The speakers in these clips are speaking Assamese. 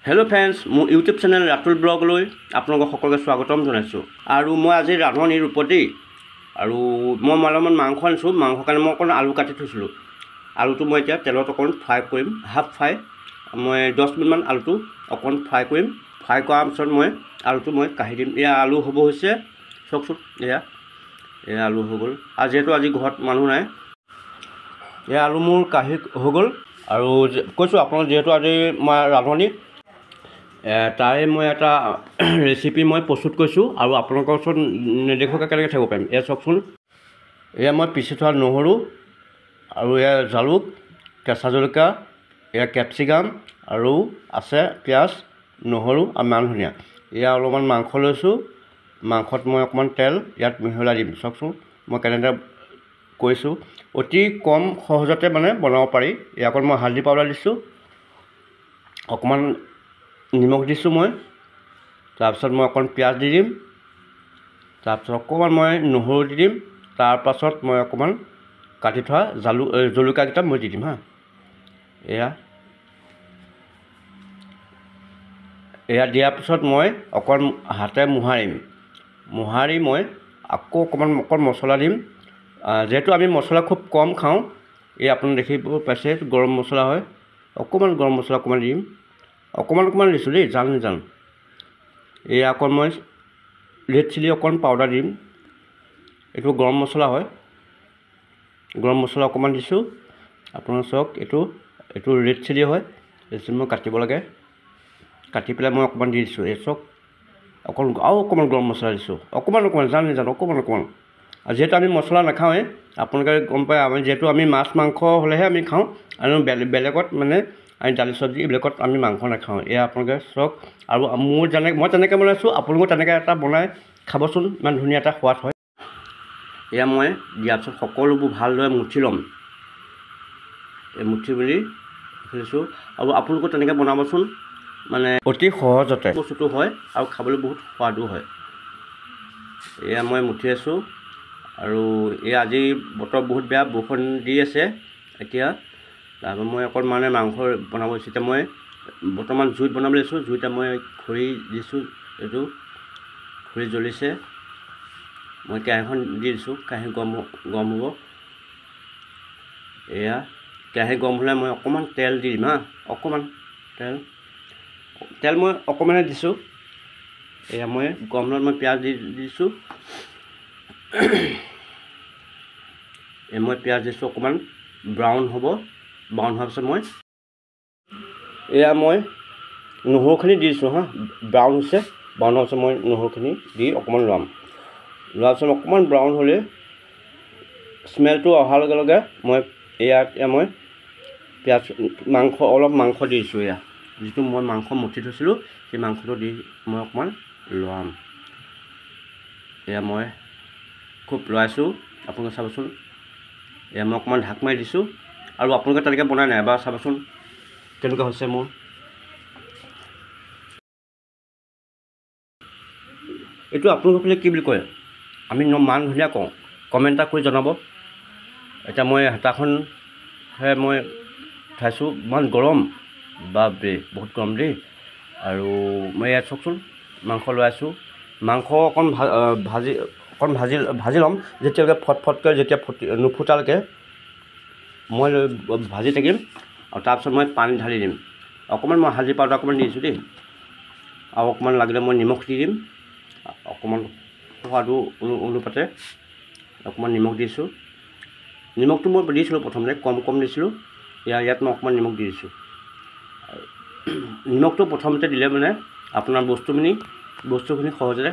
হেল্ল' ফ্ৰেণ্ডছ, মোৰ ইউটিউব চেনেল ৰাতুল ব্লগলৈ আপোনালোকক সকলোকে স্বাগতম জনাইছোঁ। আৰু মই আজি ৰান্ধনিৰ ৰূপত দেই, আৰু মই অলপমান মাংস আনিছোঁ। মাংসৰ কাৰণে মই অকণ আলু কাটি থৈছিলোঁ। আলুটো মই এতিয়া তেলত অকণ ফ্ৰাই কৰিম, হাফ ফ্ৰাই। মই 10 মিনিটমান আলুটো অকণ ফ্ৰাই কৰিম। ফ্ৰাই কৰাৰ পিছত মই আলুটো কাঢ়ি দিম। এয়া আলু হ'ব হৈছে, চাওকচোন, এয়া আলু হৈ গ'ল। আৰু যিহেতু আজি ঘৰত মানুহ নাই, এয়া আলু মোৰ কাঢ়ি হৈ গ'ল। আৰু কৈছোঁ আপোনালোক যিহেতু আজি মই ৰান্ধনি, তাৰে মই এটা ৰেচিপি মই প্ৰস্তুত কৰিছোঁ আৰু আপোনালোকৰ ওচৰত নেদেখোৱাকৈ কেনেকৈ থাকিব পাৰিম। এয়া চাওকচোন, এয়া মই পিচি থোৱা নহৰু, আৰু এয়া জালুক, কেঁচা জলকীয়া, এয়া কেপচিকাম, আৰু আছে পিঁয়াজ, নহৰু আৰু মান ধনিয়া। এয়া অলপমান মাংস লৈছোঁ। মাংসত মই অকণমান তেল ইয়াত মিহলাই দিম। চাওকচোন মই কেনেদৰে কৰিছোঁ। অতি কম সহজতে বনাব পাৰি। ইয়াত মই হালধি পাউডাৰ দিছোঁ, অকণমান নিমখ দিছোঁ মই। তাৰপিছত মই অকণ পিঁয়াজ দি দিম। তাৰপিছত অকণমান মই নহৰু দি দিম। তাৰপাছত মই অকণমান কাটি থোৱা জলকীয়াকেইটা মই দি দিম হা। এয়া দিয়াৰ পিছত মই অকণ হাতে মোহাৰি মই আকৌ অকণ মছলা দিম। যিহেতু আমি মছলা খুব কম খাওঁ, এই আপুনি দেখিব পাইছে গৰম মছলা হয়। অকণমান গৰম মছলা অকণমান দিম, অকণমান দিছোঁ দেই, জান। এয়া অকণ মই ৰেড চিলি অকণ পাউডাৰ দিম। এইটো গৰম মছলা হয়, গৰম মছলা অকণমান দিছোঁ। আপোনাৰ চাওক, এইটো ৰেড চিলি হয়। ৰেড চিলি মই কাটিব লাগে, কাটি পেলাই মই অকণমান দি দিছোঁ। এই চাওক, অকণমান গৰম মছলা দিছোঁ, অকণমান জান। অকণমান। আৰু যিহেতু আমি মছলা নাখাওঁৱেই, আপোনালোকে গম পায়। যিহেতু আমি মাছ মাংস হ'লেহে আমি খাওঁ, আৰু বেলেগত আমি দালি চব্জি এইবিলাকত আমি মাংস নাখাওঁ। এয়া আপোনালোকে চাওক। আৰু মই তেনেকৈ বনাইছোঁ, আপোনালোকেও তেনেকৈ এটা বনাই খাবচোন, ইমান ধুনীয়া এটা সোৱাদ হয়। এয়া মই দিয়াৰ পিছত সকলোবোৰ ভালদৰে মুঠি ল'ম। এই মুঠি মেলি থৈছোঁ। আৰু আপোনালোকেও তেনেকৈ বনাবচোন, অতি সহজতে বস্তুটো হয় আৰু খাবলৈ বহুত সোৱাদো হয়। এয়া মই মুঠি আছোঁ। আৰু এই আজি বতৰ বহুত বেয়া, বৰষুণ দি আছে এতিয়া। তাৰপৰা মই অকণ মাংস বনাব লৈছোঁ। এতিয়া মই বৰ্তমান জুইত বনাবলৈ লৈছোঁ। জুইতে মই খৰি দিছোঁ। এইটো খৰি জ্বলিছে। মই কেৰাহীখন দি দিছোঁ। কেৰাহী গৰম হ'ব। এয়া কেৰাহী গৰম হ'লে মই অকণমান তেল দি দিম হা। অকণমান তেল মই অকণমানে দিছোঁ। এয়া মই গৰম হ'লত মই পিঁয়াজ দি দিছোঁ। মই পিঁয়াজ দিছোঁ, অকণমান ব্ৰাউন হ'ব। ব্ৰাউন হোৱাৰ পিছত মই নহৰুখিনি দি দিছোঁ হা। ব্ৰাউন হৈছে। ব্ৰাউন হোৱাৰ পিছত মই নহৰুখিনি দি অকণমান লোৱাৰ পিছত অকণমান ব্ৰাউন হ'লে স্মেলটো অহাৰ লগে লগে মই অলপ মাংস দি দিছোঁ। এয়া যিটো মই মাংস মুঠি থৈছিলোঁ, সেই মাংসটো দি মই অকণমান লৰাম। এয়া মই খুব লৰাইছোঁ, আপোনালোকে চাবচোন। এয়া মই অকণমান ঢাক মাৰি দিছোঁ। আৰু আপোনালোকে তেনেকৈ বনাই নাই, এবাৰ চাবচোন কেনেকুৱা হৈছে মোৰ। এইটো আপোনালোকে কি বুলি কয়? আমি মান ধনিয়া কওঁ। কমেণ্ট এটা কৰি জনাব। এতিয়া মই হেতাখনহে মই উঠাইছোঁ। ইমান গৰম, বাপৰে, বহুত গৰম দেই। আৰু মই ইয়াত চাওকচোন, মাংস লৰাইছোঁ। মাংস অকণ ভাজি ল'ম। যেতিয়ালৈকে ফটকৈ নুফুটালৈকে মই ভাজি থাকিম। আৰু তাৰপিছত মই পানী ঢালি দিম। অকণমান মই হালধি পাউডাৰ অকণমান দি দিছোঁ দেই। আৰু অকণমান লাগিলে মই নিমখ দি দিম। অকণমান সোৱাদো অনুপাতে অকণমান নিমখ দিছোঁ। নিমখটো মই দিছিলোঁ প্ৰথমতে, কম দিছিলোঁ। ইয়াত মই অকণমান নিমখ দি দিছোঁ। নিমখটো প্ৰথমতে দিলে আপোনাৰ বস্তুখিনি সহজে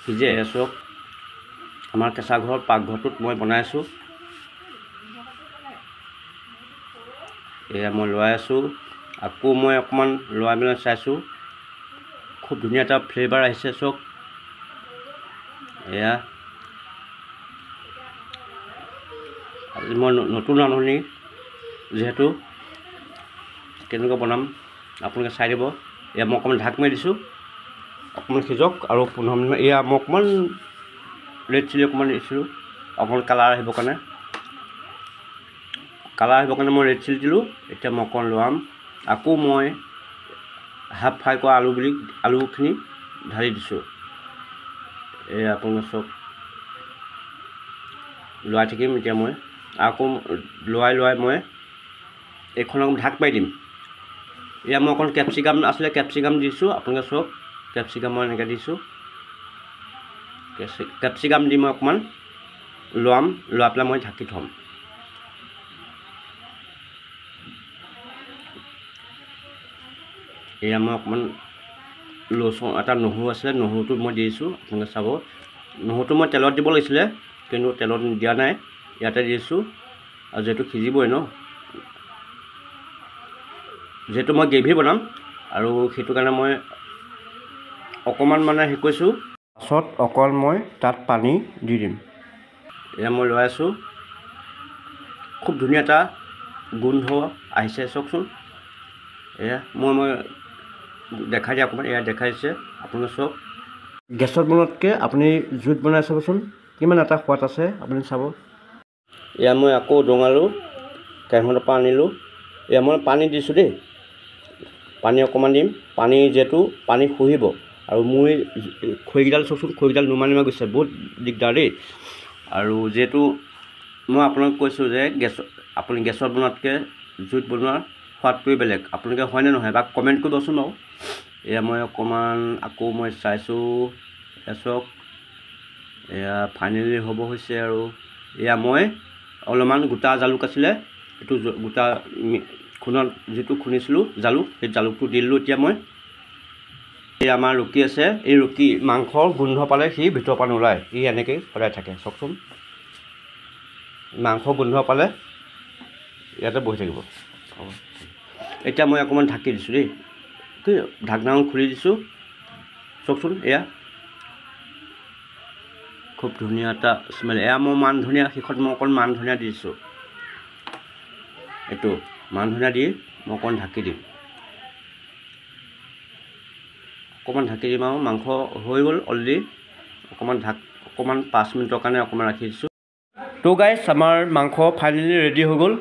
সিজে। চাওক, আমাৰ কেঁচা ঘৰৰ পাকঘৰটোত মই বনাই আছোঁ। এয়া মই লৰাই আছোঁ। আকৌ মই অকণমান লৰাই মেলি চাইছোঁ। খুব ধুনীয়া এটা ফ্লেভাৰ আহিছে। চাওক, এয়া আজি মই নতুন ৰান্ধনি, যিহেতু কেনেকৈ বনাম আপোনালোকে চাই দিব। এয়া মই অকণমান ঢাক মাৰি দিছোঁ, অকণমান সিজক। আৰু 15 মিনিট। এয়া মই অকণমান ৰেড চিলি অকণমান দিছিলোঁ, অকণমান কালাৰ আহিবৰ কাৰণে মই ৰেড চিলি দিলোঁ। এতিয়া মই অকণমান লৰাম। আকৌ মই হাফ ফ্ৰাই কৰা আলুখিনি ঢালি দিছোঁ। এই আপোনালোকে চব লৰাই থাকিম। এতিয়া মই আকৌ লৰাই মই এইখনক ঢাক মাৰি দিম। এয়া মই অকণ কেপচিকাম আছিলে, কেপচিকাম দিছোঁ। আপোনালোকে চব কেপচিকাম মই এনেকৈ দিছোঁ। কেপচিকাম দি মই অকণমান লৰাই পেলাই মই ঢাকি থ'ম। এয়া মই অকণমান লচুন এটা নহৰু আছিলে, নহৰুটো মই দিছোঁ। আপোনালোকে চাব, নহৰুটো মই তেলত দিব লাগিছিলে, কিন্তু তেলত দিয়া নাই, ইয়াতে দিছোঁ। আৰু যিহেতু সিজিবই ন, যিহেতু মই গ্ৰেভি বনাম, আৰু সেইটো কাৰণে মই অকণমান মানে হেৰি কৰিছোঁ। পাছত অকল মই তাত পানী দি দিম। এয়া মই লৰাই আছোঁ। খুব ধুনীয়া এটা গোন্ধ আহিছে, চাওকচোন। এয়া মই দেখাই দিয়ে অকণমান, এয়া দেখাই দিছে। আপোনালোকে চাওক, গেছত বনোৱাতকৈ আপুনি জুইত বনাই চাবচোন, কিমান এটা সোৱাদ আছে আপুনি চাব। এয়া মই আকৌ উদঙালোঁ, কেৰাহীখনৰ পৰা আনিলোঁ। এয়া মই পানী দিছোঁ দেই, পানী অকণমান দিম। পানী যিহেতু পানী শুহিব, আৰু মোৰ খৰিকেইডাল চাওকচোন, খৰিকেইডাল নুমাই গৈছে, বহুত দিগদাৰ দেই। আৰু যিহেতু মই আপোনাক কৈছোঁ যে আপুনি গেছত বনোৱাতকৈ জুইত বনোৱাৰ সোৱাদটোৱে বেলেগ। আপোনালোকে হয়নে নহয় বা কমেণ্ট কৰিবচোন বাৰু। এয়া মই অকণমান আকৌ মই চাইছোঁ, চাওক, এয়া ফাইনেলি হ'ব হৈছে। আৰু এয়া মই অলপমান গোটা জালুক আছিলে, এইটো গোটা যিটো খুন্দিছিলোঁ জালুক, সেই জালুকটো দি দিলোঁ। এতিয়া মই এই আমাৰ ৰুকি আছে, এই ৰুকি মাংসৰ গোন্ধ পালে সি ভিতৰৰ পৰা নোলায়, ই এনেকৈয়ে সদায় থাকে। চাওকচোন, মাংস গোন্ধ পালে ইয়াতে বহি থাকিব। এতিয়া মই অকণমান ঢাকি দিছোঁ দেই, ঢাকনাখন খুলি দিছোঁ। চাওকচোন, এয়া খুব ধুনীয়া এটা স্মেল। এয়া মই মান ধনিয়া, শেষত মই অকণ মান ধনিয়া দি দিছোঁ। এইটো মান ধনিয়া দি মই অকণ ঢাকি দিম, আৰু মাংস হৈ গ'ল অলৰেডি। অকণমান 5 মিনিটৰ কাৰণে অকণমান ৰাখি দিছোঁ। তো গাইছ, আমাৰ মাংস ফাইনেলি ৰেডি হৈ গ'ল।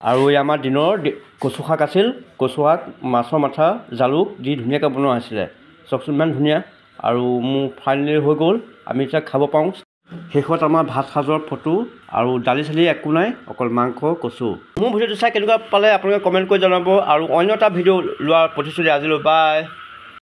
আৰু এই আমাৰ দিনৰ কচু শাক আছিল, কচু শাক, মাছৰ মাথা, জালুক দি ধুনীয়াকৈ বনোৱা হৈছিলে। চাওকচোন, ইমান ধুনীয়া। আৰু মোৰ ফাইনেলি হৈ গ'ল, আমি এতিয়া খাব পাৰোঁ। শেষত আমাৰ ভাত সাজৰ ফটো আৰু দালি চালি একো নাই, অকল মাংস, কচু। মোৰ ভিডিঅ'টো চাই কেনেকুৱা পালে আপোনালোকে কমেণ্ট কৰি জনাব। আৰু অন্য এটা ভিডিঅ' লোৱাৰ প্ৰতিশ্ৰুতি আজিলৈ, বাই।